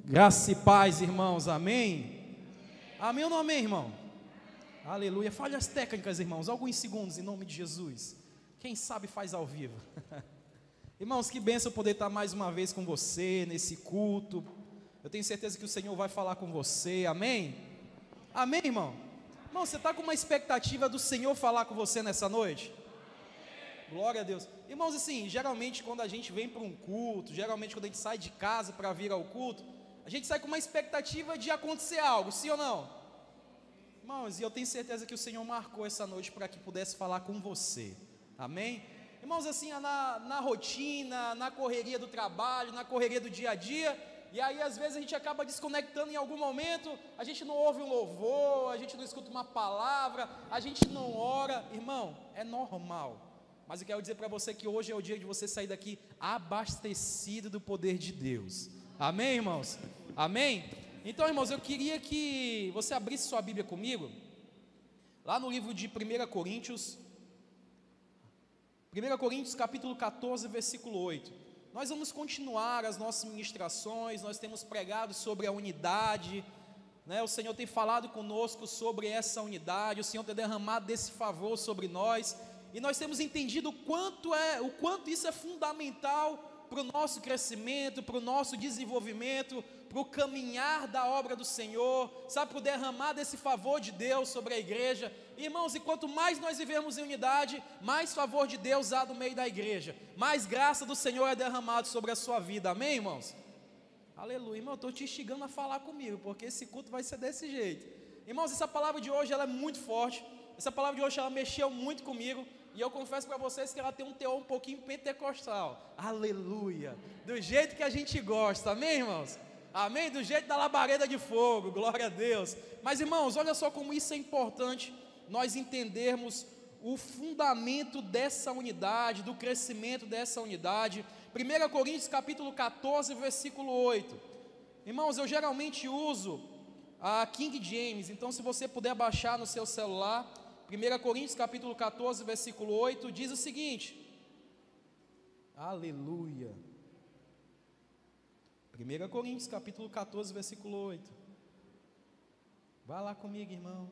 Graça e paz, irmãos, amém? Amém ou não amém, irmão? Aleluia. Falhas técnicas, irmãos, alguns segundos em nome de Jesus. Quem sabe faz ao vivo. Irmãos, que bênção poder estar mais uma vez com você nesse culto. Eu tenho certeza que o Senhor vai falar com você, amém? Amém, irmão? Irmão, você está com uma expectativa do Senhor falar com você nessa noite? Glória a Deus. Irmãos, assim, geralmente quando a gente vem para um culto, geralmente quando a gente sai de casa para vir ao culto, a gente sai com uma expectativa de acontecer algo, sim ou não? Irmãos, e eu tenho certeza que o Senhor marcou essa noite para que pudesse falar com você, amém? Irmãos, assim, na rotina, na correria do trabalho, na correria do dia a dia, e aí às vezes a gente acaba desconectando em algum momento, a gente não ouve um louvor, a gente não escuta uma palavra, a gente não ora, irmão, é normal. Mas eu quero dizer para você que hoje é o dia de você sair daqui abastecido do poder de Deus. Amém, irmãos? Amém? Então, irmãos, eu queria que você abrisse sua Bíblia comigo, lá no livro de 1 Coríntios, capítulo 14, versículo 8. Nós vamos continuar as nossas ministrações, nós temos pregado sobre a unidade, né? O Senhor tem falado conosco sobre essa unidade, o Senhor tem derramado desse favor sobre nós, e nós temos entendido o quanto isso é fundamental para o nosso crescimento, para o nosso desenvolvimento, para o caminhar da obra do Senhor, sabe, para o derramar desse favor de Deus sobre a igreja. Irmãos, e quanto mais nós vivemos em unidade, mais favor de Deus há no meio da igreja, mais graça do Senhor é derramado sobre a sua vida, amém, irmãos? Aleluia. Irmão, eu estou te instigando a falar comigo, porque esse culto vai ser desse jeito. Irmãos, essa palavra de hoje ela é muito forte, essa palavra de hoje ela mexeu muito comigo, e eu confesso para vocês que ela tem um teor um pouquinho pentecostal, aleluia, do jeito que a gente gosta, amém, irmãos? Amém? Do jeito da labareda de fogo, glória a Deus. Mas, irmãos, olha só como isso é importante, nós entendermos o fundamento dessa unidade, do crescimento dessa unidade. 1 Coríntios capítulo 14, versículo 8. Irmãos, eu geralmente uso a King James, então se você puder baixar no seu celular, 1 Coríntios capítulo 14, versículo 8, diz o seguinte, aleluia, 1 Coríntios capítulo 14, versículo 8, vai lá comigo, irmão,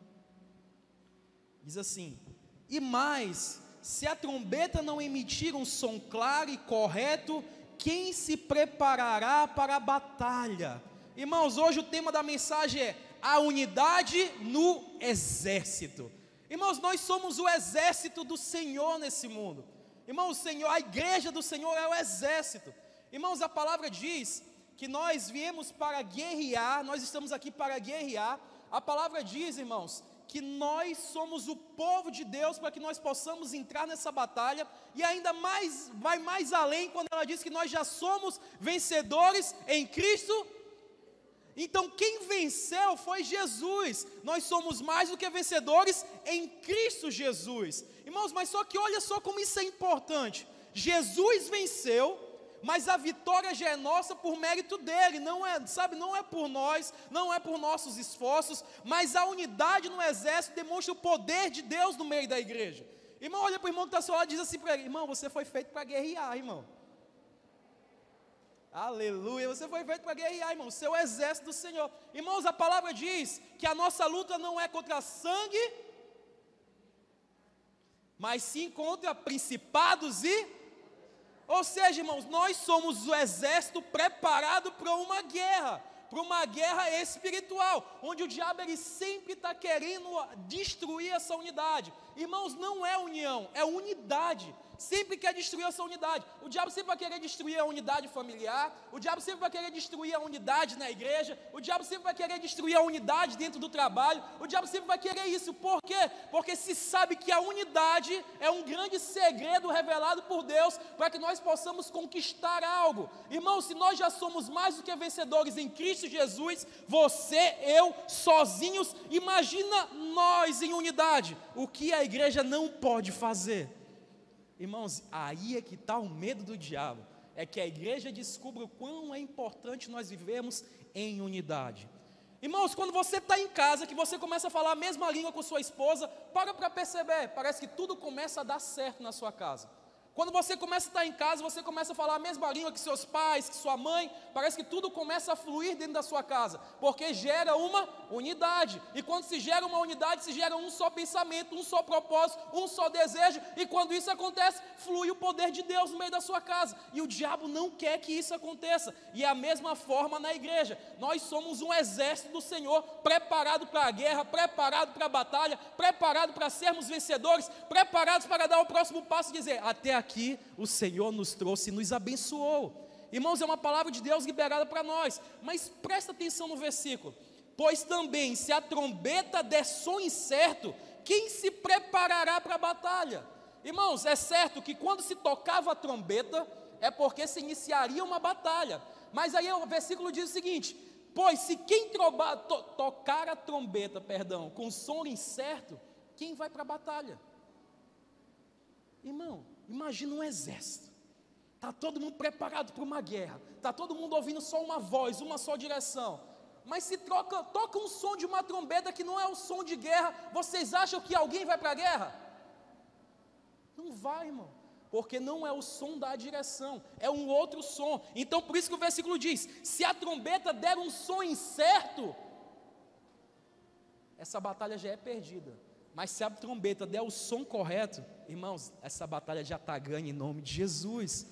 diz assim, e mais, se a trombeta não emitir um som claro e correto, quem se preparará para a batalha? Irmãos, hoje o tema da mensagem é a unidade no exército. Irmãos, nós somos o exército do Senhor nesse mundo. Irmãos, o Senhor, a igreja do Senhor é o exército. Irmãos, a palavra diz que nós viemos para guerrear, nós estamos aqui para guerrear. A palavra diz, irmãos, que nós somos o povo de Deus para que nós possamos entrar nessa batalha, e ainda mais, vai mais além quando ela diz que nós já somos vencedores em Cristo. Então quem venceu foi Jesus, nós somos mais do que vencedores em Cristo Jesus. Irmãos, mas só que olha só como isso é importante, Jesus venceu, mas a vitória já é nossa por mérito dele, não é, sabe, não é por nós, não é por nossos esforços, mas a unidade no exército demonstra o poder de Deus no meio da igreja. Irmão, olha para o irmão que está ao seu lado e diz assim para ele, irmão, você foi feito para guerrear, irmão. Aleluia, você foi feito para guerrear, irmão, seu exército do Senhor. Irmãos, a palavra diz que a nossa luta não é contra sangue, mas sim contra principados ou seja, irmãos, nós somos o exército preparado para uma guerra espiritual, onde o diabo ele sempre está querendo destruir essa unidade. Irmãos, não é união, é unidade. Sempre quer destruir essa unidade. O diabo sempre vai querer destruir a unidade familiar, o diabo sempre vai querer destruir a unidade na igreja, o diabo sempre vai querer destruir a unidade dentro do trabalho, o diabo sempre vai querer isso. Por quê? Porque se sabe que a unidade é um grande segredo revelado por Deus para que nós possamos conquistar algo. Irmão, se nós já somos mais do que vencedores em Cristo Jesus, você, eu, sozinhos, imagina nós em unidade, o que a igreja não pode fazer. Irmãos, aí é que está o medo do diabo, é que a igreja descubra o quão é importante nós vivermos em unidade. Irmãos, quando você está em casa, que você começa a falar a mesma língua com sua esposa, para perceber, parece que tudo começa a dar certo na sua casa. Quando você começa a estar em casa, você começa a falar a mesma língua que seus pais, que sua mãe, parece que tudo começa a fluir dentro da sua casa, porque gera uma unidade, e quando se gera uma unidade, se gera um só pensamento, um só propósito, um só desejo, e quando isso acontece, flui o poder de Deus no meio da sua casa, e o diabo não quer que isso aconteça, e é a mesma forma na igreja. Nós somos um exército do Senhor, preparado para a guerra, preparado para a batalha, preparado para sermos vencedores, preparados para dar o próximo passo e dizer, até aqui o Senhor nos trouxe e nos abençoou. Irmãos, é uma palavra de Deus liberada para nós, mas presta atenção no versículo, pois também se a trombeta der som incerto, quem se preparará para a batalha? Irmãos, é certo que quando se tocava a trombeta, é porque se iniciaria uma batalha, mas aí o versículo diz o seguinte, pois se quem tocar a trombeta, com som incerto, quem vai para a batalha? Irmão, imagina um exército, está todo mundo preparado para uma guerra, está todo mundo ouvindo só uma voz, uma só direção, mas se toca um som de uma trombeta que não é o som de guerra, vocês acham que alguém vai para a guerra? Não vai, irmão, porque não é o som da direção, é um outro som. Então por isso que o versículo diz, se a trombeta der um som incerto, essa batalha já é perdida. Mas se a trombeta der o som correto, irmãos, essa batalha já está ganha em nome de Jesus.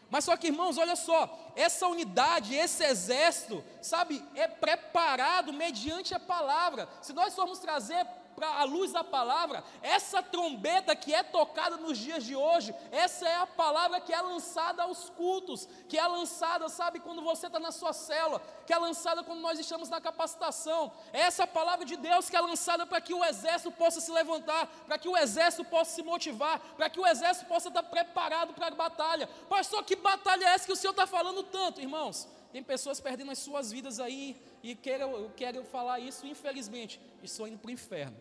Mas só que, irmãos, olha só, essa unidade, esse exército, sabe, é preparado mediante a palavra. Se nós formos trazer para a luz da palavra, essa trombeta que é tocada nos dias de hoje, essa é a palavra que é lançada aos cultos, que é lançada, sabe, quando você está na sua célula, que é lançada quando nós estamos na capacitação, é essa palavra de Deus que é lançada para que o exército possa se levantar, para que o exército possa se motivar, para que o exército possa estar preparado para a batalha. Pastor, que batalha é essa que o Senhor está falando tanto, irmãos? Tem pessoas perdendo as suas vidas aí, e eu quero falar isso, infelizmente, estou indo para o inferno.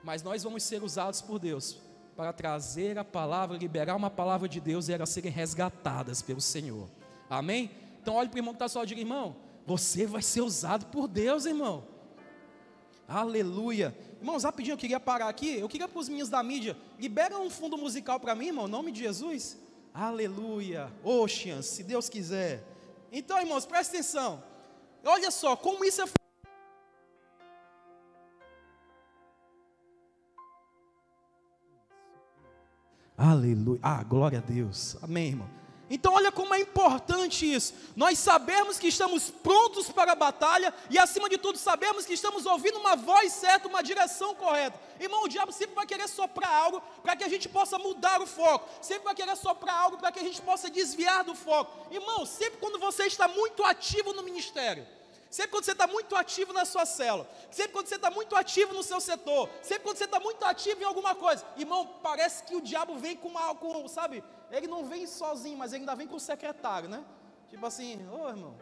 Mas nós vamos ser usados por Deus para trazer a palavra, liberar uma palavra de Deus e elas serem resgatadas pelo Senhor. Amém? Então olhe para o irmão que está só, diga, irmão, você vai ser usado por Deus, irmão. Aleluia. Irmãos, rapidinho, eu queria parar aqui, eu queria para os meninos da mídia, libera um fundo musical para mim, irmão, em nome de Jesus. Aleluia. Oceans, se Deus quiser. Então, irmãos, presta atenção. Olha só, como isso é... Aleluia, glória a Deus, amém, irmão. Então olha como é importante isso, nós sabemos que estamos prontos para a batalha, e acima de tudo sabemos que estamos ouvindo uma voz certa, uma direção correta. Irmão, o diabo sempre vai querer soprar algo, para que a gente possa mudar o foco, sempre vai querer soprar algo, para que a gente possa desviar do foco. Irmão, sempre quando você está muito ativo no ministério, sempre quando você está muito ativo na sua célula, sempre quando você está muito ativo no seu setor, sempre quando você está muito ativo em alguma coisa, irmão, parece que o diabo vem com sabe, ele não vem sozinho, mas ele ainda vem com o secretário, né? Tipo assim, irmão.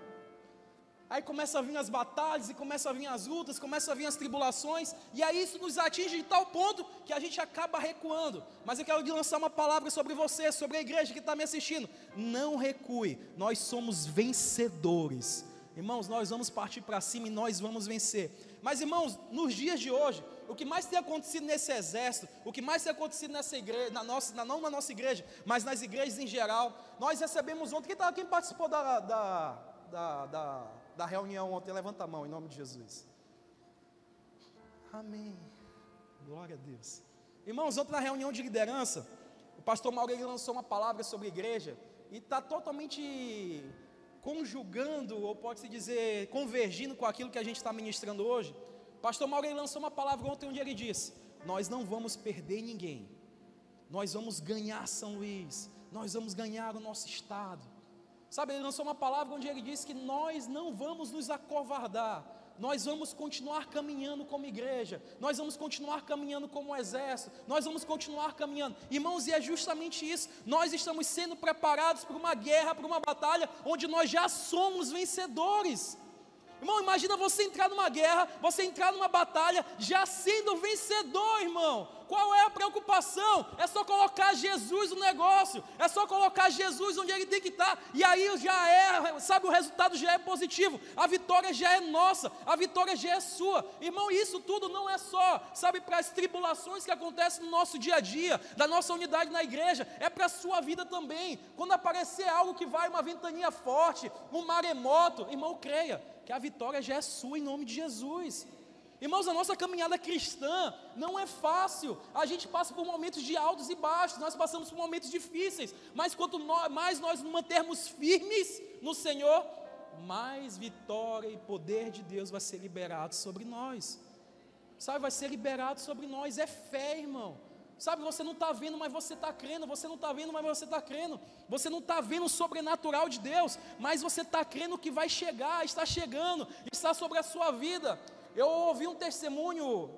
Aí começa a vir as batalhas, e começa a vir as lutas, começa a vir as tribulações, e aí isso nos atinge de tal ponto que a gente acaba recuando. Mas eu quero lançar uma palavra sobre você, sobre a igreja que está me assistindo. Não recue, nós somos vencedores. Irmãos, nós vamos partir para cima e nós vamos vencer. Mas, irmãos, nos dias de hoje, o que mais tem acontecido nesse exército, o que mais tem acontecido nessa igreja, não na nossa igreja, mas nas igrejas em geral, nós recebemos ontem, quem participou da reunião ontem, levanta a mão em nome de Jesus. Amém, glória a Deus. Irmãos, ontem na reunião de liderança, o pastor Maurício lançou uma palavra sobre a igreja, e está totalmente conjugando, ou pode-se dizer, convergindo com aquilo que a gente está ministrando hoje. Pastor Maurício lançou uma palavra ontem onde ele disse, nós não vamos perder ninguém, nós vamos ganhar São Luís, nós vamos ganhar o nosso estado. Sabe, ele lançou uma palavra onde ele disse que nós não vamos nos acovardar, nós vamos continuar caminhando como igreja, nós vamos continuar caminhando como exército, nós vamos continuar caminhando. Irmãos, e é justamente isso, nós estamos sendo preparados para uma guerra, para uma batalha, onde nós já somos vencedores. Irmão, imagina você entrar numa guerra, você entrar numa batalha, já sendo vencedor, irmão. Qual é a preocupação? É só colocar Jesus no negócio, é só colocar Jesus onde Ele tem que estar, e aí já é, sabe, o resultado já é positivo, a vitória já é nossa, a vitória já é sua. Irmão, isso tudo não é só, sabe, para as tribulações que acontecem no nosso dia a dia, da nossa unidade na igreja, é para a sua vida também. Quando aparecer algo que vai, uma ventania forte, um maremoto, irmão, creia, que a vitória já é sua em nome de Jesus. Irmãos, a nossa caminhada cristã não é fácil, a gente passa por momentos de altos e baixos, nós passamos por momentos difíceis, mas quanto mais nós nos mantermos firmes no Senhor, mais vitória e poder de Deus vai ser liberado sobre nós, sabe, vai ser liberado sobre nós, é fé, irmão. Sabe, você não está vendo, mas você está crendo, você não está vendo, mas você está crendo, você não está vendo o sobrenatural de Deus, mas você está crendo que vai chegar, está chegando, está sobre a sua vida. Eu ouvi um testemunho,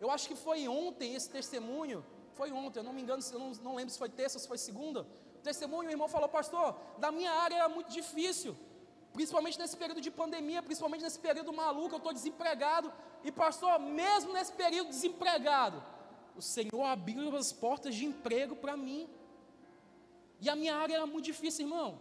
eu acho que foi ontem esse testemunho, foi ontem, eu não me engano, eu não lembro se foi terça ou se foi segunda. O testemunho, o irmão falou: pastor, da minha área era muito difícil, principalmente nesse período de pandemia, principalmente nesse período maluco, eu estou desempregado, e pastor, mesmo nesse período desempregado, o Senhor abriu as portas de emprego para mim, e a minha área era muito difícil, irmão.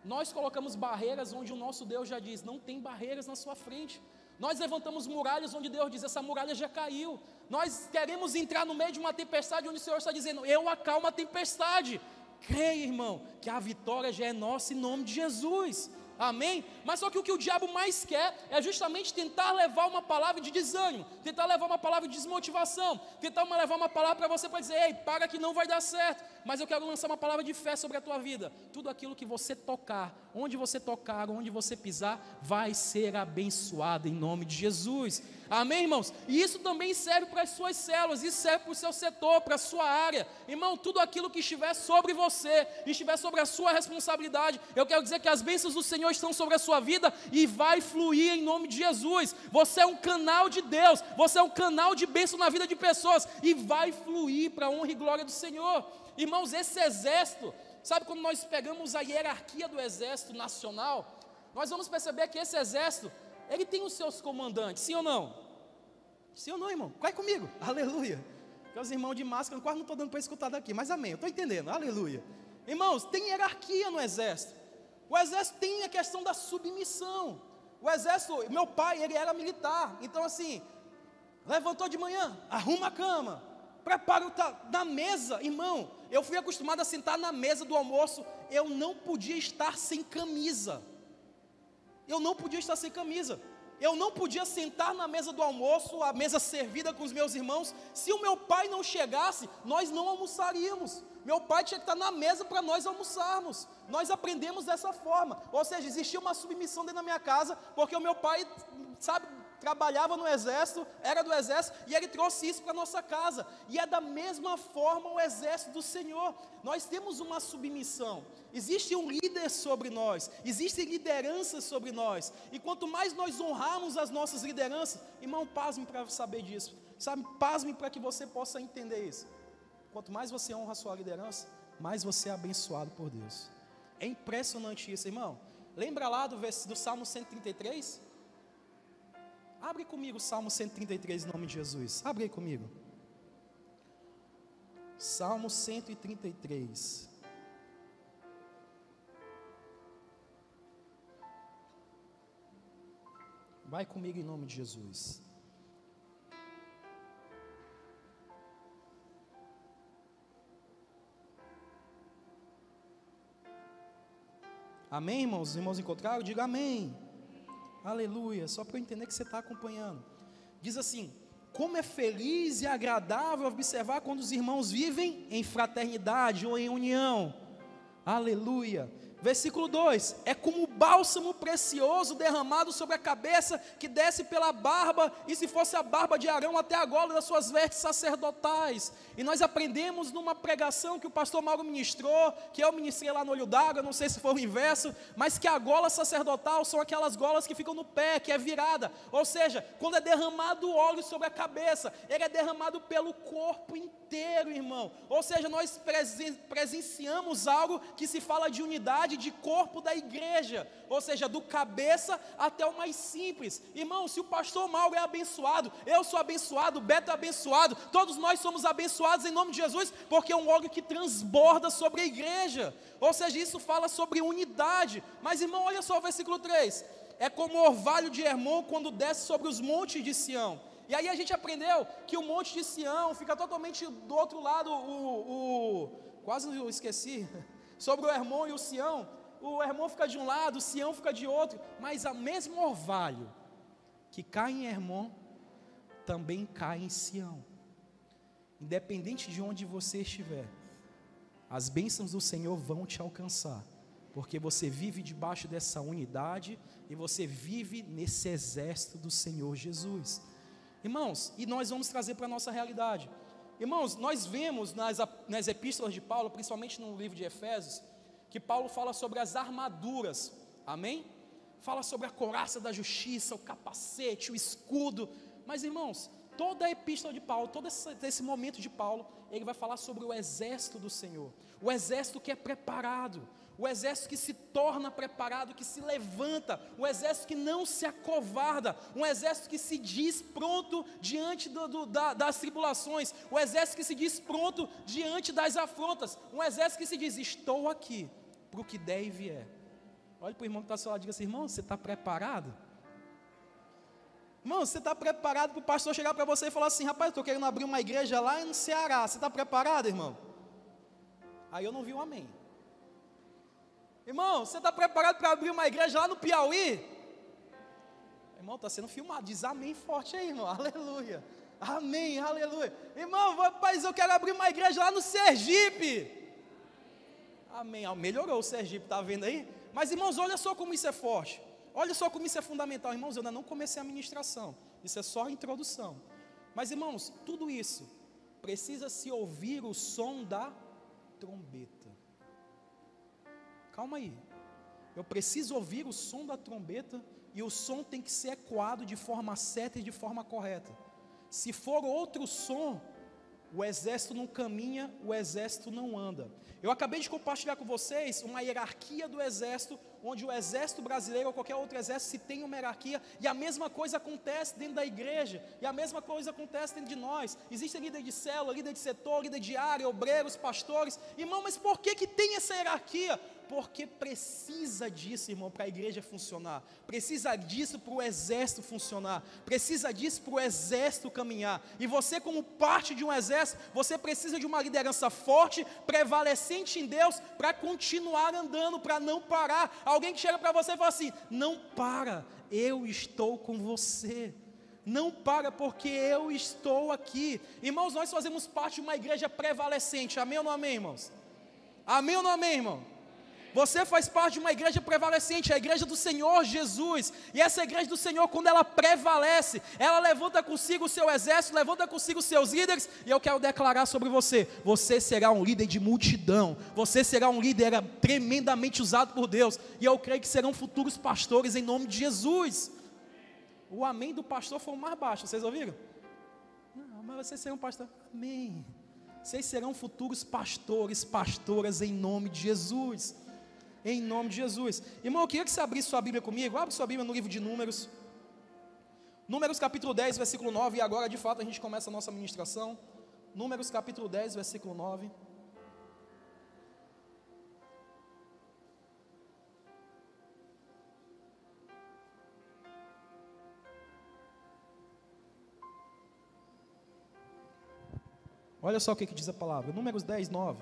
Nós colocamos barreiras onde o nosso Deus já diz: não tem barreiras na sua frente. Nós levantamos muralhas onde Deus diz: essa muralha já caiu. Nós queremos entrar no meio de uma tempestade onde o Senhor está dizendo: eu acalmo a tempestade. Creia, irmão, que a vitória já é nossa em nome de Jesus. Amém? Mas só que o que o diabo mais quer é justamente tentar levar uma palavra de desânimo, tentar levar uma palavra de desmotivação, tentar levar uma palavra para você para dizer: ei, para que não vai dar certo. Mas eu quero lançar uma palavra de fé sobre a tua vida. Tudo aquilo que você tocar, onde você pisar, vai ser abençoado em nome de Jesus. Amém, irmãos? E isso também serve para as suas células, isso serve para o seu setor, para a sua área. Irmão, tudo aquilo que estiver sobre você, estiver sobre a sua responsabilidade, eu quero dizer que as bênçãos do Senhor estão sobre a sua vida e vai fluir em nome de Jesus. Você é um canal de Deus, você é um canal de bênção na vida de pessoas e vai fluir para a honra e glória do Senhor. Irmãos, esse exército, sabe, quando nós pegamos a hierarquia do exército nacional, nós vamos perceber que esse exército, ele tem os seus comandantes, sim ou não? Sim ou não, irmão? Vai comigo, aleluia. Porque os irmãos de máscara quase não estou dando para escutar daqui, mas amém, eu estou entendendo, aleluia. Irmãos, tem hierarquia no exército. O exército tem a questão da submissão. O exército, meu pai, ele era militar, então assim, levantou de manhã, arruma a cama, prepara na mesa, irmão. Eu fui acostumado a sentar na mesa do almoço, eu não podia estar sem camisa. Eu não podia estar sem camisa. Eu não podia sentar na mesa do almoço, a mesa servida com os meus irmãos. Se o meu pai não chegasse, nós não almoçaríamos. Meu pai tinha que estar na mesa para nós almoçarmos. Nós aprendemos dessa forma. Ou seja, existia uma submissão dentro da minha casa, porque o meu pai, sabe, trabalhava no exército, era do exército, e ele trouxe isso para a nossa casa. E é da mesma forma o exército do Senhor. Nós temos uma submissão. Existe um líder sobre nós, existem lideranças sobre nós. E quanto mais nós honrarmos as nossas lideranças, irmão, pasme para saber disso. Sabe, pasme para que você possa entender isso. Quanto mais você honra a sua liderança, mais você é abençoado por Deus. É impressionante isso, irmão. Lembra lá do Salmo 133? Abre comigo o Salmo 133 em nome de Jesus. Abre aí comigo. Salmo 133. Vai comigo em nome de Jesus. Amém, irmãos? Os irmãos encontraram? Diga amém. Aleluia, só para eu entender que você está acompanhando. Diz assim: como é feliz e agradável observar quando os irmãos vivem em fraternidade ou em união. Aleluia. Versículo 2: é como bálsamo precioso derramado sobre a cabeça, que desce pela barba, e se fosse a barba de Arão até a gola das suas vestes sacerdotais. E nós aprendemos numa pregação que o pastor Mauro ministrou, que eu ministrei lá no Olho d'Água, não sei se foi o inverso, mas que a gola sacerdotal são aquelas golas que ficam no pé, que é virada, ou seja, quando é derramado óleo sobre a cabeça, ele é derramado pelo corpo inteiro, irmão. Ou seja, nós presenciamos algo que se fala de unidade, unidade de corpo da igreja, ou seja, do cabeça até o mais simples. Irmão, se o pastor Mauro é abençoado, eu sou abençoado, o Beto é abençoado, todos nós somos abençoados em nome de Jesus, porque é um óleo que transborda sobre a igreja, ou seja, isso fala sobre unidade. Mas irmão, olha só o versículo 3, é como o orvalho de Hermon quando desce sobre os montes de Sião. E aí a gente aprendeu que o monte de Sião fica totalmente do outro lado, quase eu esqueci, sobre o Hermon e o Sião. O Hermon fica de um lado, o Sião fica de outro, mas o mesmo orvalho que cai em Hermon, também cai em Sião. Independente de onde você estiver, as bênçãos do Senhor vão te alcançar, porque você vive debaixo dessa unidade, e você vive nesse exército do Senhor Jesus. Irmãos, e nós vamos trazer para a nossa realidade. Irmãos, nós vemos nas epístolas de Paulo, principalmente no livro de Efésios, que Paulo fala sobre as armaduras, amém? Fala sobre a couraça da justiça, o capacete, o escudo. Mas irmãos, toda a epístola de Paulo, todo esse momento de Paulo, ele vai falar sobre o exército do Senhor, o exército que é preparado, o exército que se torna preparado, que se levanta, o exército que não se acovarda, um exército que se diz pronto diante das tribulações, o exército que se diz pronto diante das afrontas, um exército que se diz, estou aqui para o que der e vier. Olha para o irmão que está ao seu lado e diga assim, irmão, você está preparado? Irmão, você está preparado para o pastor chegar para você e falar assim, rapaz, eu estou querendo abrir uma igreja lá no Ceará, você está preparado, irmão? Aí eu não vi um amém. Irmão, você está preparado para abrir uma igreja lá no Piauí? Irmão, está sendo filmado, diz amém forte aí, irmão, aleluia, amém, aleluia. Irmão, rapaz, eu quero abrir uma igreja lá no Sergipe. Amém, melhorou o Sergipe, está vendo aí? Mas irmãos, olha só como isso é forte, olha só como isso é fundamental. Irmãos, eu ainda não comecei a ministração, isso é só a introdução. Mas irmãos, tudo isso precisa se ouvir o som da trombeta. Calma aí, eu preciso ouvir o som da trombeta, e o som tem que ser ecoado de forma certa e de forma correta. Se for outro som, o exército não caminha, o exército não anda. Eu acabei de compartilhar com vocês uma hierarquia do exército, onde o exército brasileiro ou qualquer outro exército se tem uma hierarquia, e a mesma coisa acontece dentro da igreja, e a mesma coisa acontece dentro de nós. Existe líder de célula, líder de setor, líder de área, obreiros, pastores. Irmão, mas por que tem essa hierarquia? Porque precisa disso, irmão, para a igreja funcionar, precisa disso para o exército funcionar, precisa disso para o exército caminhar. E você, como parte de um exército, você precisa de uma liderança forte, prevalecente em Deus, para continuar andando, para não parar. Alguém que chega para você e fala assim, não para, eu estou com você. Não para, porque eu estou aqui. Irmãos, nós fazemos parte de uma igreja prevalecente, amém ou não amém, irmãos? Amém ou não amém, irmão? Você faz parte de uma igreja prevalecente, a igreja do Senhor Jesus, e essa igreja do Senhor, quando ela prevalece, ela levanta consigo o seu exército, levanta consigo os seus líderes, e eu quero declarar sobre você, você será um líder de multidão, você será um líder tremendamente usado por Deus, e eu creio que serão futuros pastores em nome de Jesus. O amém do pastor foi o mais baixo, vocês ouviram? Não, mas vocês serão pastor, amém, vocês serão futuros pastores, pastoras em nome de Jesus. Em nome de Jesus. Irmão, eu queria que você abrisse sua Bíblia comigo. Abre sua Bíblia no livro de Números. Números capítulo 10, versículo 9. E agora de fato a gente começa a nossa ministração. Números capítulo 10, versículo 9. Olha só o que diz a palavra. Números 10, 9.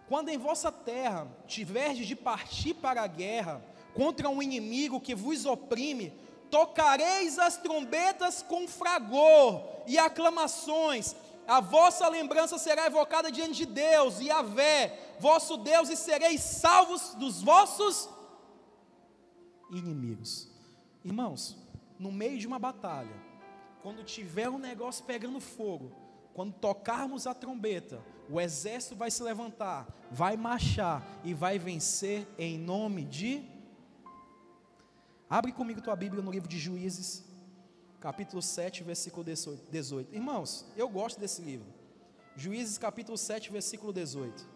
Quando em vossa terra tiverdes de partir para a guerra contra um inimigo que vos oprime, tocareis as trombetas com fragor e aclamações, a vossa lembrança será evocada diante de Deus, Yahvé, vosso Deus, e sereis salvos dos vossos inimigos. Irmãos, no meio de uma batalha, quando tiver um negócio pegando fogo, quando tocarmos a trombeta, o exército vai se levantar, vai marchar e vai vencer em nome de... Abre comigo tua Bíblia no livro de Juízes, capítulo 7, versículo 18. Irmãos, eu gosto desse livro. Juízes capítulo 7, versículo 18.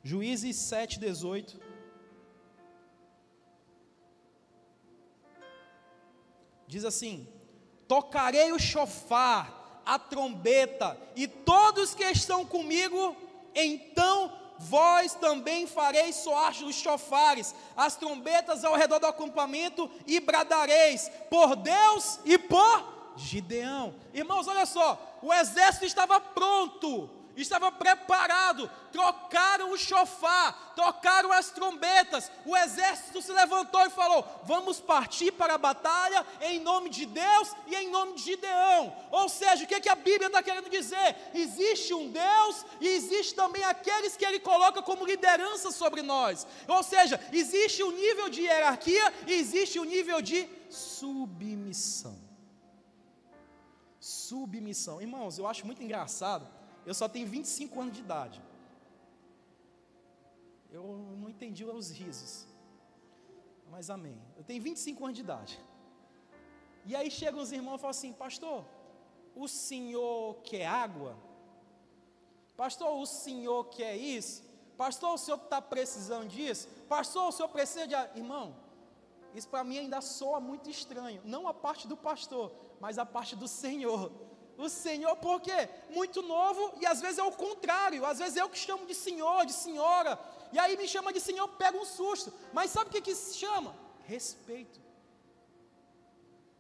Juízes 7:18. Diz assim: tocarei o chofar, a trombeta, e todos que estão comigo, então vós também fareis soar os chofares, as trombetas ao redor do acampamento, e bradareis por Deus e por Gideão. Irmãos, olha só, o exército estava pronto, estava preparado, trocaram o chofar, tocaram as trombetas, o exército se levantou e falou: vamos partir para a batalha em nome de Deus e em nome de Gideão. Ou seja, o que a Bíblia está querendo dizer? Existe um Deus e existe também aqueles que Ele coloca como liderança sobre nós. Ou seja, existe um nível de hierarquia e existe um nível de submissão. Submissão. Irmãos, eu acho muito engraçado. Eu só tenho 25 anos de idade. Eu não entendi os risos. Mas amém. Eu tenho 25 anos de idade. E aí chegam os irmãos e falam assim: pastor, o senhor quer água? Pastor, o senhor quer isso? Pastor, o senhor está precisando disso? Pastor, o senhor precisa de água? Irmão, isso para mim ainda soa muito estranho. Não a parte do pastor, mas a parte do Senhor. O Senhor, por quê? Muito novo, e às vezes é o contrário, às vezes eu que chamo de senhor, de senhora, e aí me chama de senhor, pega um susto, mas sabe o que se chama? Respeito.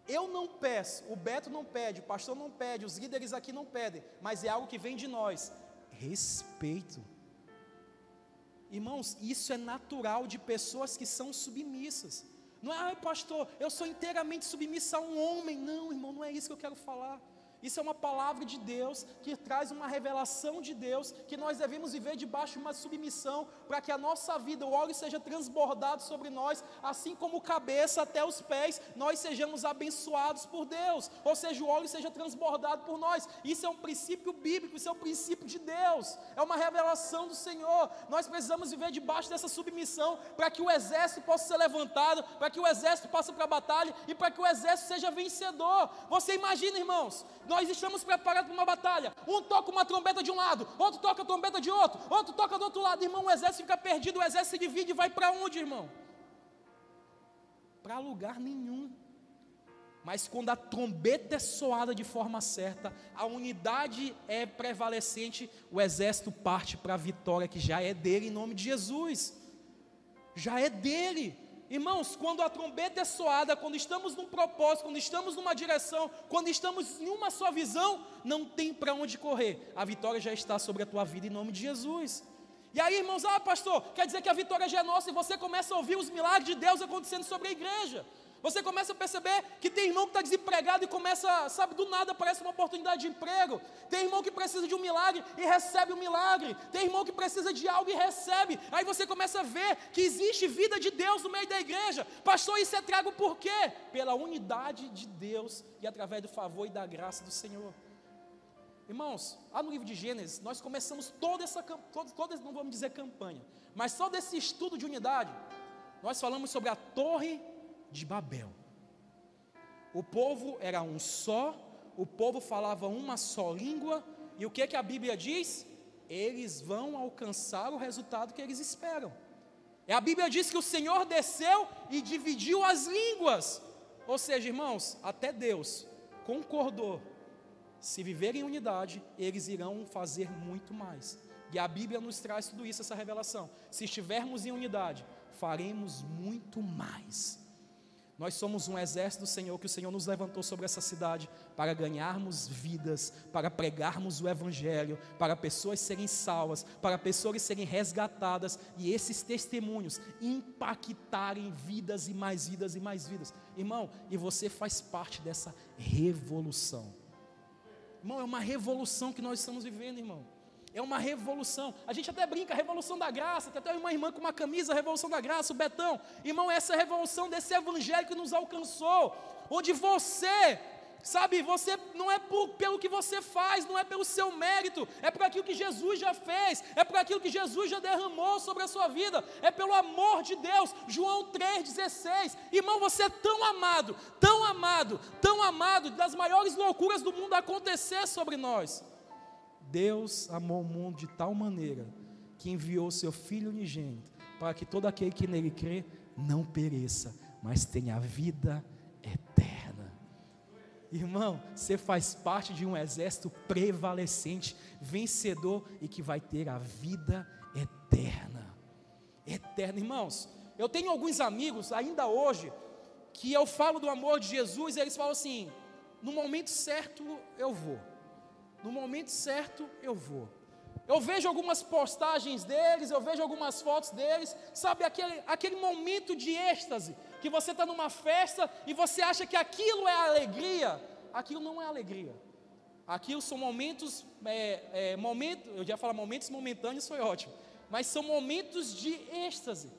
Eu não peço, o Beto não pede, o pastor não pede, os líderes aqui não pedem, mas é algo que vem de nós, respeito. Irmãos, isso é natural de pessoas que são submissas. Não é, pastor, eu sou inteiramente submissa a um homem. Não, irmão, não é isso que eu quero falar. Isso é uma palavra de Deus, que traz uma revelação de Deus, que nós devemos viver debaixo de uma submissão, para que a nossa vida, o óleo seja transbordado sobre nós, assim como cabeça até os pés, nós sejamos abençoados por Deus, ou seja, o óleo seja transbordado por nós. Isso é um princípio bíblico, isso é um princípio de Deus, é uma revelação do Senhor. Nós precisamos viver debaixo dessa submissão, para que o exército possa ser levantado, para que o exército passe para a batalha, e para que o exército seja vencedor. Você imagina, irmãos, nós estamos preparados para uma batalha, um toca uma trombeta de um lado, outro toca a trombeta de outro, outro toca do outro lado, irmão, o exército fica perdido, o exército se divide e vai para onde, irmão? Para lugar nenhum. Mas quando a trombeta é soada de forma certa, a unidade é prevalecente, o exército parte para a vitória que já é dele em nome de Jesus, já é dele. Irmãos, quando a trombeta é soada, quando estamos num propósito, quando estamos numa direção, quando estamos em uma só visão, não tem para onde correr, a vitória já está sobre a tua vida em nome de Jesus. E aí, irmãos, pastor, quer dizer que a vitória já é nossa, e você começa a ouvir os milagres de Deus acontecendo sobre a igreja. Você começa a perceber que tem irmão que está desempregado e começa, sabe, do nada aparece uma oportunidade de emprego. Tem irmão que precisa de um milagre e recebe um milagre. Tem irmão que precisa de algo e recebe. Aí você começa a ver que existe vida de Deus no meio da igreja. Pastor, isso é trago por quê? Pela unidade de Deus e através do favor e da graça do Senhor. Irmãos, lá no livro de Gênesis, nós começamos toda não vamos dizer campanha, mas só desse estudo de unidade, nós falamos sobre a torre de Babel. O povo era um só, o povo falava uma só língua, e o que a Bíblia diz? Eles vão alcançar o resultado que eles esperam. A Bíblia diz que o Senhor desceu e dividiu as línguas, ou seja, irmãos, até Deus concordou, se viverem em unidade, eles irão fazer muito mais, e a Bíblia nos traz tudo isso, essa revelação. Se estivermos em unidade, faremos muito mais. Nós somos um exército do Senhor, que o Senhor nos levantou sobre essa cidade para ganharmos vidas, para pregarmos o Evangelho, para pessoas serem salvas, para pessoas serem resgatadas, e esses testemunhos impactarem vidas e mais vidas e mais vidas. Irmão, e você faz parte dessa revolução. Irmão, é uma revolução que nós estamos vivendo, irmão. É uma revolução. A gente até brinca, a revolução da graça. Tem até uma irmã com uma camisa, a revolução da graça, o Betão. Irmão, essa é a revolução desse evangelho que nos alcançou, onde você, sabe, você não é pelo que você faz, não é pelo seu mérito, é por aquilo que Jesus já fez, é por aquilo que Jesus já derramou sobre a sua vida, é pelo amor de Deus. João 3,16. Irmão, você é tão amado, tão amado, tão amado, das maiores loucuras do mundo acontecer sobre nós. Deus amou o mundo de tal maneira que enviou o seu Filho unigênito, para que todo aquele que nele crê não pereça, mas tenha a vida eterna. Irmão, você faz parte de um exército prevalecente, vencedor e que vai ter a vida eterna. Eterna, irmãos. Eu tenho alguns amigos, ainda hoje, que eu falo do amor de Jesus e eles falam assim: no momento certo eu vou, no momento certo eu vou. Eu vejo algumas postagens deles, eu vejo algumas fotos deles, sabe, aquele momento de êxtase, que você está numa festa e você acha que aquilo é alegria. Aquilo não é alegria, aquilo são momentos, eu já ia falar momentos momentâneos, foi ótimo, mas são momentos de êxtase,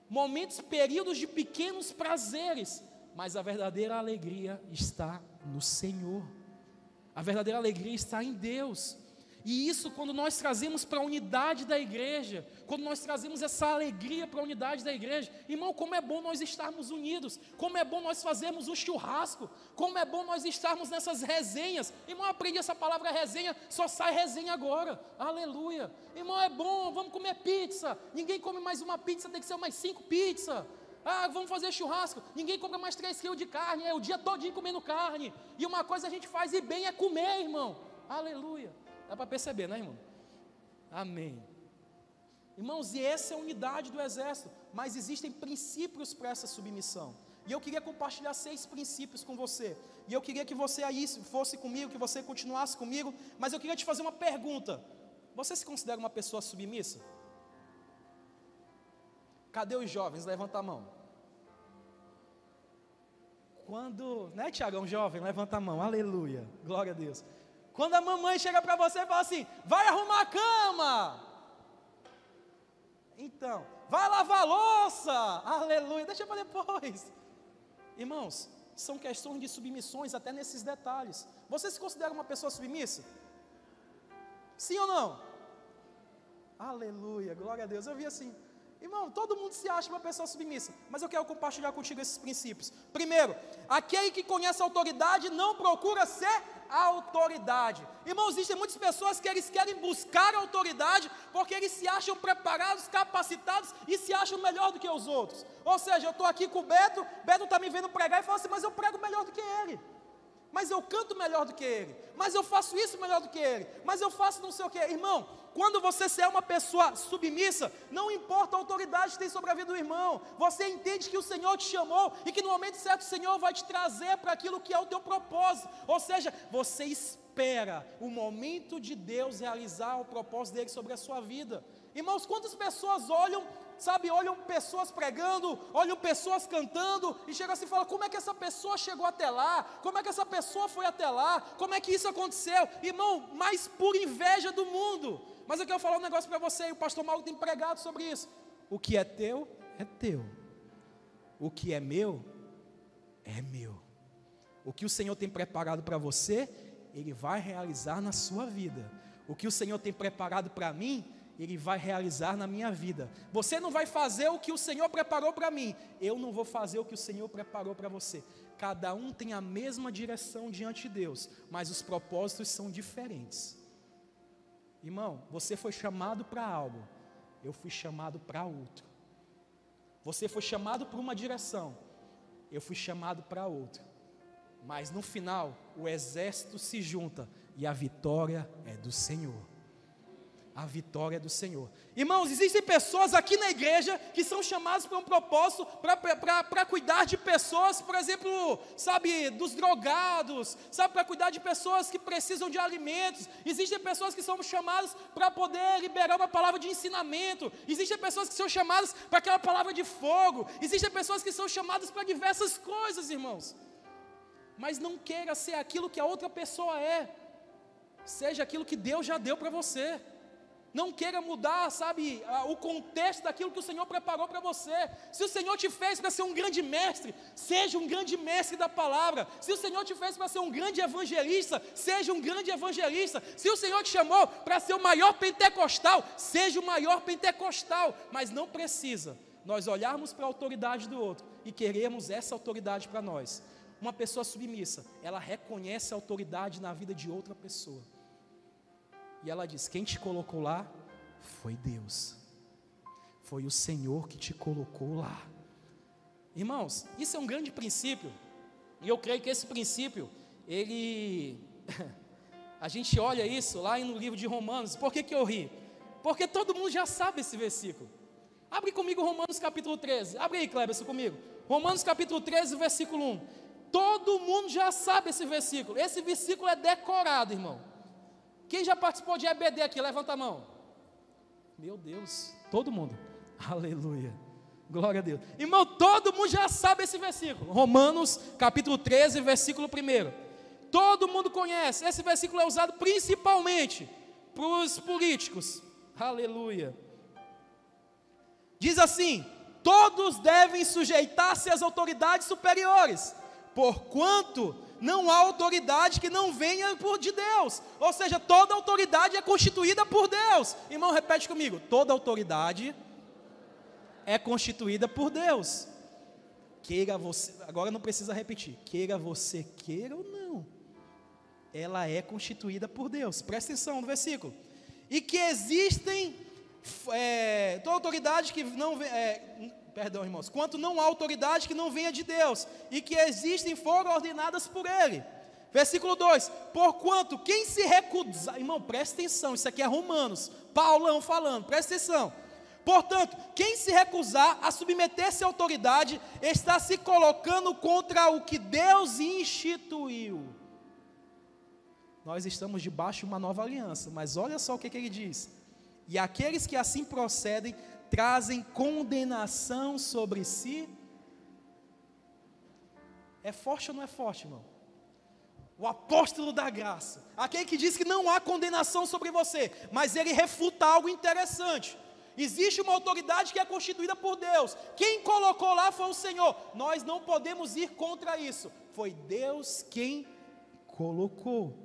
momentos, períodos de pequenos prazeres, mas a verdadeira alegria está no Senhor, a verdadeira alegria está em Deus. E isso, quando nós trazemos para a unidade da igreja, quando nós trazemos essa alegria para a unidade da igreja, irmão, como é bom nós estarmos unidos, como é bom nós fazermos um churrasco, como é bom nós estarmos nessas resenhas. Irmão, aprendi essa palavra resenha, só sai resenha agora, aleluia. Irmão, é bom, vamos comer pizza, ninguém come mais uma pizza, tem que ser mais 5 pizzas. Vamos fazer churrasco, ninguém compra mais 3 quilos de carne, é o dia todinho comendo carne. E uma coisa a gente faz e bem é comer, irmão, aleluia. Dá para perceber, né, irmão? Amém. Irmãos, e essa é a unidade do exército, mas existem princípios para essa submissão. E eu queria compartilhar 6 princípios com você. E eu queria que você aí fosse comigo, que você continuasse comigo, mas eu queria te fazer uma pergunta. Você se considera uma pessoa submissa? Cadê os jovens? Levanta a mão. Quando, né, Tiagão, jovem, levanta a mão, aleluia, glória a Deus. Quando a mamãe chega para você e fala assim: vai arrumar a cama, então, vai lavar a louça, aleluia, deixa para depois. Irmãos, são questões de submissões até nesses detalhes. Você se considera uma pessoa submissa? Sim ou não? Aleluia, glória a Deus. Eu vi assim, irmão, todo mundo se acha uma pessoa submissa, mas eu quero compartilhar contigo esses princípios. Primeiro, aquele que conhece a autoridade não procura ser a autoridade. Irmãos, existem muitas pessoas que eles querem buscar a autoridade porque eles se acham preparados, capacitados e se acham melhor do que os outros. Ou seja, eu estou aqui com o Beto está me vendo pregar e fala assim: mas eu prego melhor do que ele, mas eu canto melhor do que ele, mas eu faço isso melhor do que ele, mas eu faço não sei o que. Irmão, quando você é uma pessoa submissa, não importa a autoridade que tem sobre a vida do irmão, você entende que o Senhor te chamou e que no momento certo o Senhor vai te trazer para aquilo que é o teu propósito. Ou seja, você espera o momento de Deus realizar o propósito dele sobre a sua vida. Irmãos, quantas pessoas olham pessoas pregando, olham pessoas cantando e chegam assim e falam: como é que essa pessoa chegou até lá? Como é que essa pessoa foi até lá? Como é que isso aconteceu? Irmão, mais por inveja do mundo. Mas eu quero falar um negócio para você, e o pastor Mauro tem pregado sobre isso. O que é teu, é teu. O que é meu, é meu. O que o Senhor tem preparado para você, Ele vai realizar na sua vida. O que o Senhor tem preparado para mim, Ele vai realizar na minha vida. Você não vai fazer o que o Senhor preparou para mim, eu não vou fazer o que o Senhor preparou para você. Cada um tem a mesma direção diante de Deus, mas os propósitos são diferentes. Irmão, você foi chamado para algo, eu fui chamado para outro. Você foi chamado para uma direção, eu fui chamado para outra. Mas no final, o exército se junta e a vitória é do Senhor. A vitória é do Senhor. Irmãos, existem pessoas aqui na igreja que são chamadas para um propósito, para cuidar de pessoas, por exemplo, sabe, dos drogados, sabe, para cuidar de pessoas que precisam de alimentos. Existem pessoas que são chamadas para poder liberar uma palavra de ensinamento. Existem pessoas que são chamadas para aquela palavra de fogo. Existem pessoas que são chamadas para diversas coisas, irmãos. Mas não queira ser aquilo que a outra pessoa é. Seja aquilo que Deus já deu para você. Não queira mudar, sabe, o contexto daquilo que o Senhor preparou para você. Se o Senhor te fez para ser um grande mestre, seja um grande mestre da palavra. Se o Senhor te fez para ser um grande evangelista, seja um grande evangelista. Se o Senhor te chamou para ser o maior pentecostal, seja o maior pentecostal. Mas não precisa nós olharmos para a autoridade do outro e queremos essa autoridade para nós. Uma pessoa submissa, ela reconhece a autoridade na vida de outra pessoa. E ela diz: quem te colocou lá Foi Deus, foi o Senhor que te colocou lá. Irmãos, isso é um grande princípio, e eu creio que esse princípio, a gente olha isso lá no livro de Romanos. Por que eu ri? Porque todo mundo já sabe esse versículo. Abre comigo Romanos capítulo 13, abre aí, Cleberson, comigo, Romanos capítulo 13, versículo 1, todo mundo já sabe esse versículo é decorado, irmão. Quem já participou de EBD aqui, levanta a mão. Meu Deus, todo mundo, aleluia, glória a Deus. Irmão, todo mundo já sabe esse versículo, Romanos capítulo 13, versículo 1, todo mundo conhece. Esse versículo é usado principalmente para os políticos, aleluia. Diz assim: todos devem sujeitar-se às autoridades superiores, porquanto não há autoridade que não venha de Deus. Ou seja, toda autoridade é constituída por Deus. Irmão, repete comigo: toda autoridade é constituída por Deus. Queira você, agora não precisa repetir, queira você queira ou não, ela é constituída por Deus. Presta atenção no versículo. E que existem toda autoridade que não perdão, irmãos, quanto não há autoridade que não venha de Deus, e que existem foram ordenadas por Ele. Versículo 2: porquanto quem se recusar, irmão, presta atenção, isso aqui é Romanos, Paulão falando, presta atenção. Portanto, quem se recusar a submeter-se à autoridade, está se colocando contra o que Deus instituiu. Nós estamos debaixo de uma nova aliança, mas olha só o que ele diz: e aqueles que assim procedem, trazem condenação sobre si. É forte ou não é forte, irmão? O apóstolo da graça, aquele que diz que não há condenação sobre você, mas ele refuta algo interessante. Existe uma autoridade que é constituída por Deus, quem colocou lá foi o Senhor, nós não podemos ir contra isso, foi Deus quem colocou.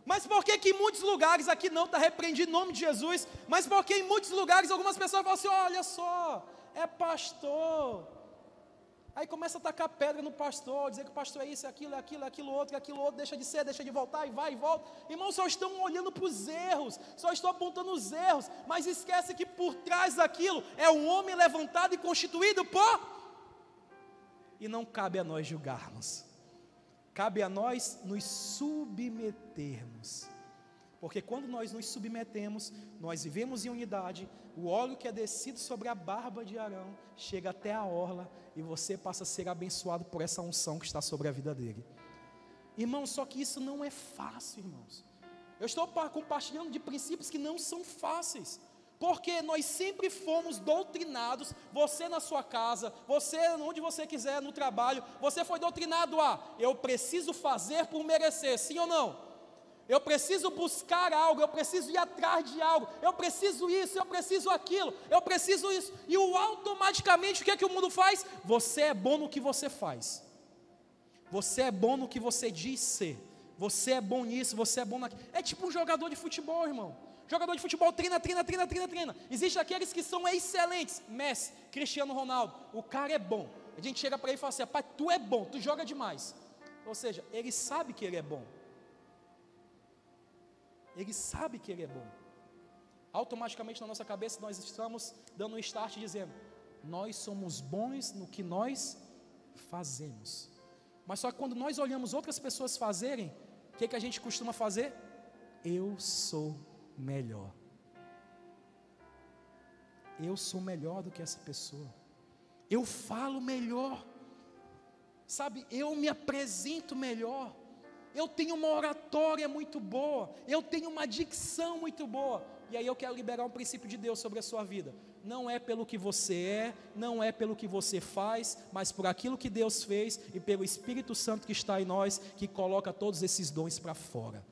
Mas por que em muitos lugares, aqui não está repreendido em nome de Jesus, mas por que em muitos lugares algumas pessoas falam assim: olha só, é pastor, aí começa a tacar pedra no pastor, dizer que o pastor é isso, é aquilo outro, deixa de ser, deixa de voltar, e vai e volta. Irmãos, só estão olhando para os erros, só estão apontando os erros, mas esquece que por trás daquilo é um homem levantado e constituído por, e não cabe a nós julgarmos, cabe a nós nos submetermos, porque quando nós nos submetemos, nós vivemos em unidade. O óleo que é descido sobre a barba de Arão chega até a orla, e você passa a ser abençoado por essa unção que está sobre a vida dele. Irmãos, só que isso não é fácil, irmãos. Eu estou compartilhando de princípios que não são fáceis, porque nós sempre fomos doutrinados, você na sua casa, você onde você quiser, no trabalho, você foi doutrinado a: eu preciso fazer por merecer, sim ou não? Eu preciso buscar algo, eu preciso ir atrás de algo, eu preciso isso, eu preciso aquilo, eu preciso isso, e automaticamente o que é que o mundo faz? Você é bom no que você faz, você é bom no que você diz ser, você é bom nisso, você é bom naquilo. É tipo um jogador de futebol, irmão. Jogador de futebol treina. Existem aqueles que são excelentes, Messi, Cristiano Ronaldo, o cara é bom, a gente chega para ele e fala assim: pai, tu é bom, tu joga demais. Ou seja, ele sabe que ele é bom, ele sabe que ele é bom. Automaticamente na nossa cabeça nós estamos dando um start dizendo: nós somos bons no que nós fazemos. Mas só que quando nós olhamos outras pessoas fazerem, o que a gente costuma fazer? Eu sou melhor, eu sou melhor do que essa pessoa, eu falo melhor, sabe, eu me apresento melhor, eu tenho uma oratória muito boa, eu tenho uma dicção muito boa. E aí eu quero liberar um princípio de Deus sobre a sua vida. Não é pelo que você é, não é pelo que você faz, mas por aquilo que Deus fez e pelo Espírito Santo que está em nós, que coloca todos esses dons para fora.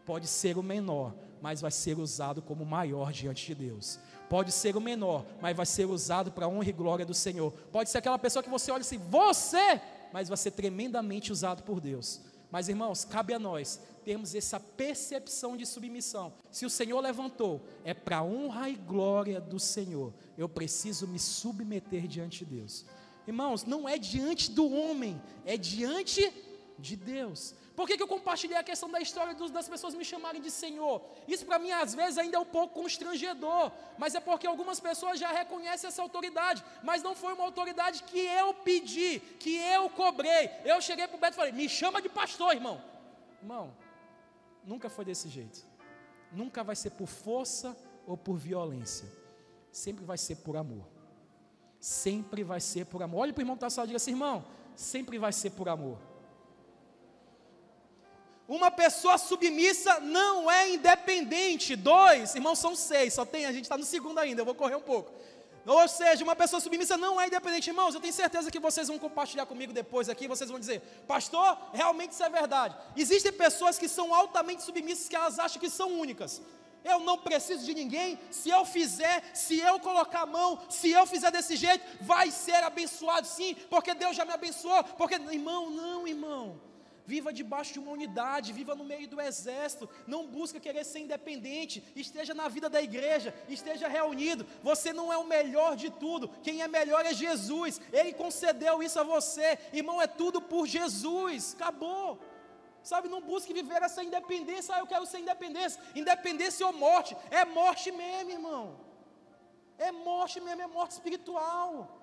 Pode ser o menor, mas vai ser usado como o maior diante de Deus. Pode ser o menor, mas vai ser usado para a honra e glória do Senhor. Pode ser aquela pessoa que você olha assim, você, mas vai ser tremendamente usado por Deus. Mas irmãos, cabe a nós termos essa percepção de submissão. Se o Senhor levantou, é para a honra e glória do Senhor. Eu preciso me submeter diante de Deus. Irmãos, não é diante do homem, é diante de Deus. Por que eu compartilhei a questão da história das pessoas me chamarem de Senhor? Isso para mim às vezes ainda é um pouco constrangedor, mas é porque algumas pessoas já reconhecem essa autoridade, mas não foi uma autoridade que eu pedi, que eu cobrei. Eu cheguei para o Beto e falei, me chama de pastor, irmão. Irmão, nunca foi desse jeito. Nunca vai ser por força ou por violência. Sempre vai ser por amor. Sempre vai ser por amor. Olha para o irmão que está só e diga assim, irmão, sempre vai ser por amor. Uma pessoa submissa não é independente. 2, irmãos, são 6, só tem, a gente está no segundo ainda, eu vou correr um pouco. Ou seja, uma pessoa submissa não é independente. Irmãos, eu tenho certeza que vocês vão compartilhar comigo depois aqui, vocês vão dizer, pastor, realmente isso é verdade. Existem pessoas que são altamente submissas, que elas acham que são únicas. Eu não preciso de ninguém, se eu fizer, se eu colocar a mão, se eu fizer desse jeito, vai ser abençoado sim, porque Deus já me abençoou, porque, irmão, não, irmão. Viva debaixo de uma unidade, viva no meio do exército, não busca querer ser independente, esteja na vida da igreja, esteja reunido. Você não é o melhor de tudo, quem é melhor é Jesus, Ele concedeu isso a você, irmão, é tudo por Jesus, acabou. Sabe, não busque viver essa independência, eu quero ser independência ou morte, é morte mesmo, irmão, é morte mesmo, é morte espiritual.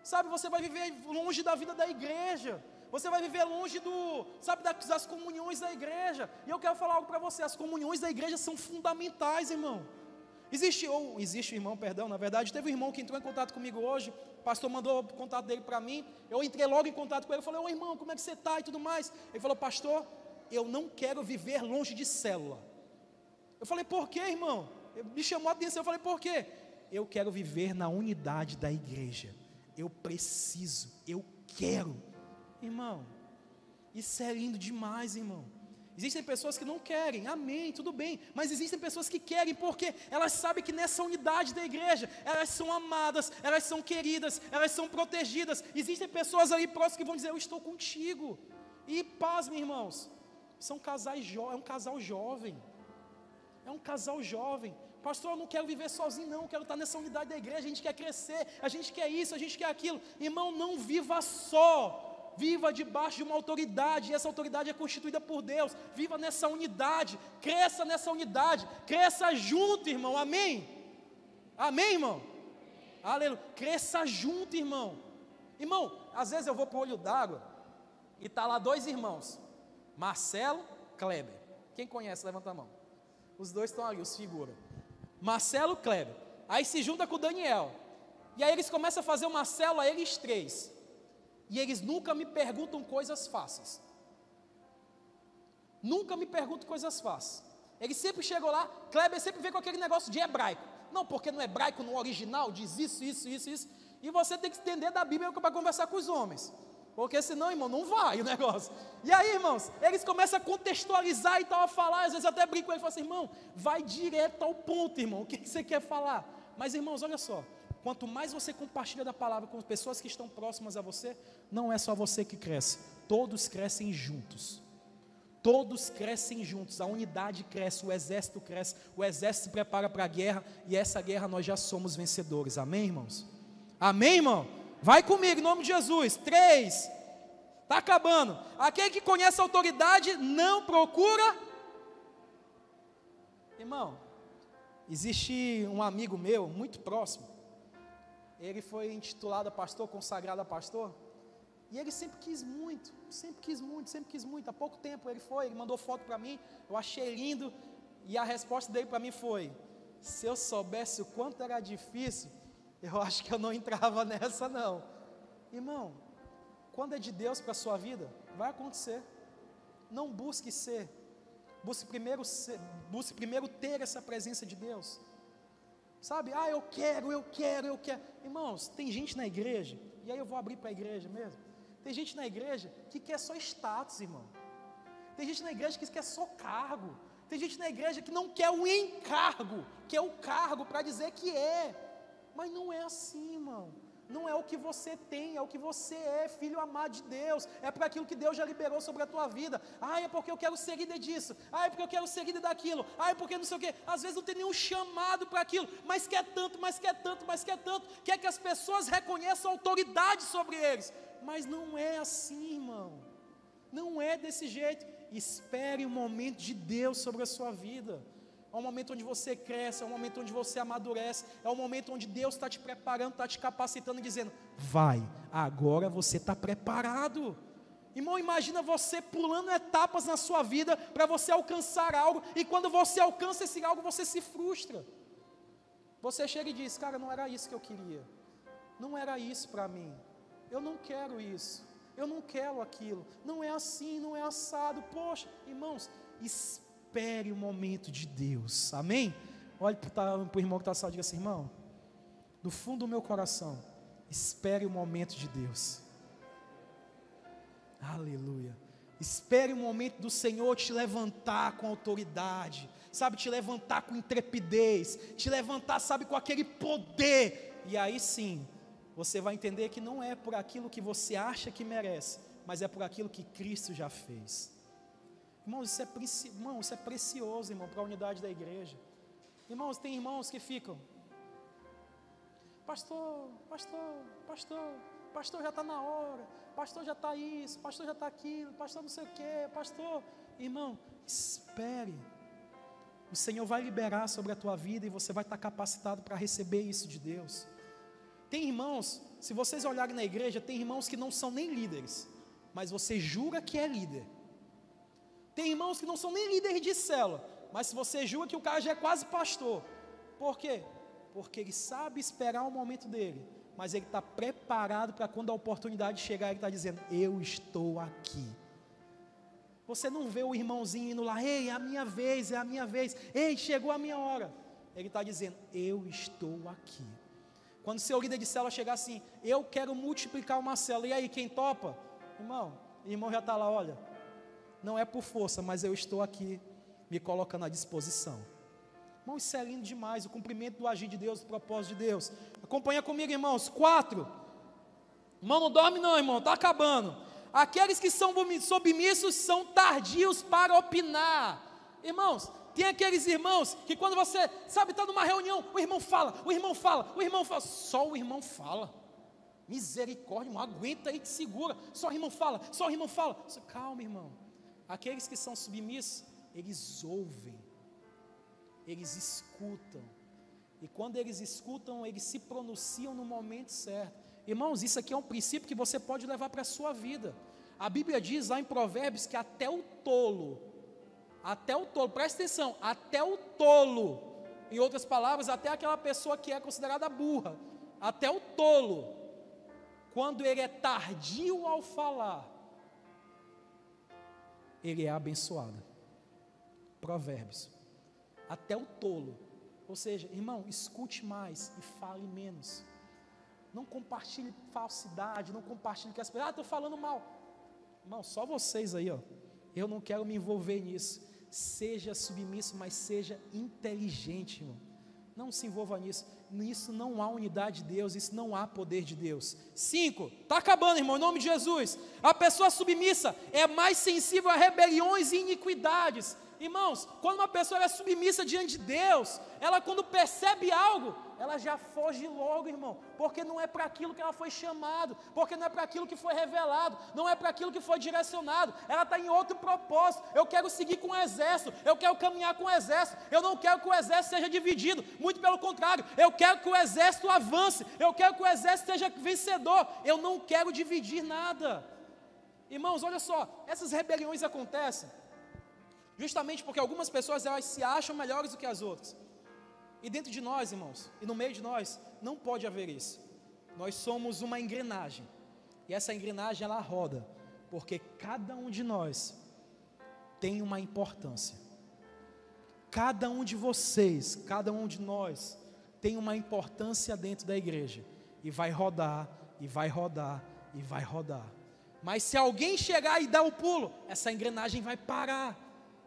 Sabe, você vai viver longe da vida da igreja, você vai viver longe das comunhões da igreja. E eu quero falar algo para você, as comunhões da igreja são fundamentais, irmão. Existe um irmão, na verdade, teve um irmão que entrou em contato comigo hoje, o pastor mandou o contato dele para mim, eu entrei logo em contato com ele, eu falei, ô irmão, como é que você está e tudo mais? Ele falou, pastor, eu não quero viver longe de célula. Eu falei, por quê, irmão? Me chamou a atenção, eu falei, por quê? Eu quero viver na unidade da igreja, eu preciso, eu quero. Irmão, isso é lindo demais, irmão. Existem pessoas que não querem, amém, tudo bem, mas existem pessoas que querem, porque elas sabem que nessa unidade da igreja, elas são amadas, elas são queridas, elas são protegidas. Existem pessoas ali próximas que vão dizer, eu estou contigo. E pasmem, irmãos, é um casal jovem, pastor, eu não quero viver sozinho não, eu quero estar nessa unidade da igreja, a gente quer crescer, a gente quer isso, a gente quer aquilo. Irmão, não viva só, viva debaixo de uma autoridade, e essa autoridade é constituída por Deus. Viva nessa unidade, cresça nessa unidade, cresça junto, irmão, amém? Amém, irmão? Aleluia, cresça junto, irmão. Irmão, às vezes eu vou para o Olho d'Água, e está lá 2 irmãos, Marcelo, Kleber. Quem conhece, levanta a mão. Os 2 estão ali, os figuras. Marcelo, Kleber. Aí se junta com o Daniel, e aí eles começam a fazer uma célula, eles 3. E eles nunca me perguntam coisas fáceis. Nunca me perguntam coisas fáceis. Eles sempre chegam lá, Kleber sempre vem com aquele negócio de hebraico. Não, porque no hebraico, no original, diz isso. E você tem que entender da Bíblia para conversar com os homens. Porque senão, irmão, não vai o negócio. E aí, irmãos, eles começam a contextualizar e tal, a falar. Às vezes eu até brinco com ele e falo assim, irmão, vai direto ao ponto, irmão. O que você quer falar? Mas, irmãos, olha só. Quanto mais você compartilha da palavra com as pessoas que estão próximas a você, não é só você que cresce, todos crescem juntos. Todos crescem juntos, a unidade cresce, o exército se prepara para a guerra, e essa guerra nós já somos vencedores, amém, irmãos? Amém, irmão? Vai comigo, em nome de Jesus. 3, está acabando. Aquele que conhece a autoridade não procura. Irmão, existe um amigo meu, muito próximo, ele foi intitulado a pastor, consagrado a pastor, e ele sempre quis muito, há pouco tempo ele mandou foto para mim, eu achei lindo, e a resposta dele para mim foi, se eu soubesse o quanto era difícil, eu acho que eu não entrava nessa não. Irmão, quando é de Deus para a sua vida, vai acontecer, não busque busque primeiro ter essa presença de Deus. Sabe, eu quero. Irmãos, tem gente na igreja, e aí eu vou abrir para a igreja mesmo. Tem gente na igreja que quer só status, irmão. Tem gente na igreja que quer só cargo. Tem gente na igreja que não quer o encargo, quer o cargo para dizer que é. Mas não é assim, irmão. Não é o que você tem, é o que você é, filho amado de Deus, é para aquilo que Deus já liberou sobre a tua vida. É porque eu quero ser líder disso, é porque eu quero ser líder daquilo, é porque não sei o quê. Às vezes não tem nenhum chamado para aquilo, mas quer tanto, quer que as pessoas reconheçam a autoridade sobre eles. Mas não é assim, irmão. Não é é desse jeito. Espere o momento de Deus sobre a sua vida. É um momento onde você cresce, é um momento onde você amadurece, é um momento onde Deus está te preparando, está te capacitando e dizendo: vai, agora você está preparado. Irmão, imagina você pulando etapas na sua vida para você alcançar algo, e quando você alcança esse algo, você se frustra. Você chega e diz: cara, não era isso que eu queria, não era isso para mim, eu não quero isso, eu não quero aquilo, não é assim, não é assado. Poxa, irmãos, espere o momento de Deus, amém? Olhe para o irmão que está assado e diga assim: irmão, do fundo do meu coração, espere o momento de Deus. Aleluia. Espere o momento do Senhor te levantar com autoridade, sabe, te levantar com intrepidez, te levantar, sabe, com aquele poder, e aí sim, você vai entender que não é por aquilo que você acha que merece, mas é por aquilo que Cristo já fez. Irmãos, isso é precioso, irmão, para a unidade da igreja. Irmãos, tem irmãos que ficam: pastor, já está na hora, pastor já está isso, pastor já está aquilo, pastor não sei o que, pastor. Irmão, espere, o Senhor vai liberar sobre a tua vida e você vai estar capacitado para receber isso de Deus. Tem irmãos, se vocês olharem na igreja, tem irmãos que não são nem líderes, mas você jura que é líder. Tem irmãos que não são nem líderes de célula, mas se você jura que o cara já é quase pastor. Por quê? Porque ele sabe esperar o momento dele, mas ele está preparado para quando a oportunidade chegar, ele está dizendo: eu estou aqui. Você não vê o irmãozinho indo lá: ei, é a minha vez, ei, chegou a minha hora. Ele está dizendo: eu estou aqui. Quando seu líder de célula chegar assim: eu quero multiplicar uma célula, e aí, quem topa? Irmão, o irmão já está lá: olha, não é por força, mas eu estou aqui, me colocando à disposição. Irmão, isso é lindo demais, o cumprimento do agir de Deus, do propósito de Deus. Acompanha comigo, irmãos. 4. Irmão, não dorme não, irmão, está acabando. Aqueles que são submissos são tardios para opinar. Irmãos, tem aqueles irmãos que quando você, sabe, está numa reunião, o irmão fala, só o irmão fala. Misericórdia, irmão, aguenta aí, te segura. Só o irmão fala. Calma, irmão. Aqueles que são submissos, eles ouvem, eles escutam, e quando eles escutam, eles se pronunciam no momento certo. Irmãos, isso aqui é um princípio que você pode levar para a sua vida. A Bíblia diz lá em Provérbios que até o tolo, presta atenção, até o tolo, em outras palavras, até aquela pessoa que é considerada burra, até o tolo, quando ele é tardio ao falar, ele é abençoado. Provérbios. Até o tolo. Ou seja, irmão, escute mais e fale menos. Não compartilhe falsidade, não compartilhe que as pessoas: estou falando mal. Irmão, só vocês aí, ó. Eu não quero me envolver nisso. Seja submisso, mas seja inteligente, irmão. Não se envolva nisso. Nisso não há unidade de Deus, isso não há poder de Deus. 5, está acabando, irmão, em nome de Jesus. A pessoa submissa é mais sensível a rebeliões e iniquidades. Irmãos, quando uma pessoa é submissa diante de Deus, ela quando percebe algo, ela já foge logo, irmão, porque não é para aquilo que ela foi chamado, porque não é para aquilo que foi revelado, não é para aquilo que foi direcionado, ela está em outro propósito. Eu quero seguir com o exército, eu quero caminhar com o exército, eu não quero que o exército seja dividido, muito pelo contrário, eu quero que o exército avance, eu quero que o exército seja vencedor, eu não quero dividir nada. Irmãos, olha só, essas rebeliões acontecem justamente porque algumas pessoas, elas se acham melhores do que as outras. E dentro de nós, irmãos, e no meio de nós, não pode haver isso. Nós somos uma engrenagem. E essa engrenagem, ela roda, porque cada um de nós tem uma importância. Cada um de vocês, cada um de nós tem uma importância dentro da igreja. E vai rodar, e vai rodar, e vai rodar. Mas se alguém chegar e dar o pulo, essa engrenagem vai parar.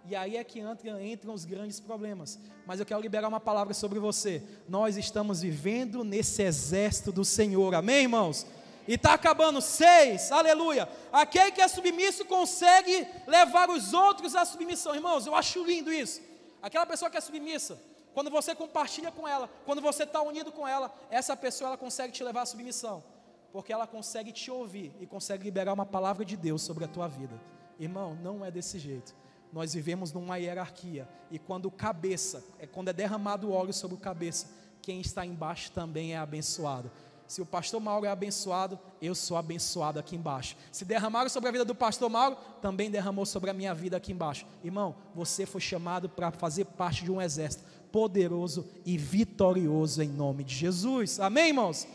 E aí é que entram os grandes problemas. Mas eu quero liberar uma palavra sobre você. Nós estamos vivendo nesse exército do Senhor, amém, irmãos? E está acabando. 6, aleluia. Aquele que é submisso consegue levar os outros à submissão. Irmãos, eu acho lindo isso. Aquela pessoa que é submissa, quando você compartilha com ela, quando você está unido com ela, essa pessoa, ela consegue te levar à submissão, porque ela consegue te ouvir e consegue liberar uma palavra de Deus sobre a tua vida. Irmão, não é desse jeito. Nós vivemos numa hierarquia, e quando quando é derramado óleo sobre o cabeça, quem está embaixo também é abençoado. Se o pastor Mauro é abençoado, eu sou abençoado aqui embaixo. Se derramaram sobre a vida do pastor Mauro, também derramou sobre a minha vida aqui embaixo. Irmão, você foi chamado para fazer parte de um exército poderoso e vitorioso em nome de Jesus. Amém, irmãos?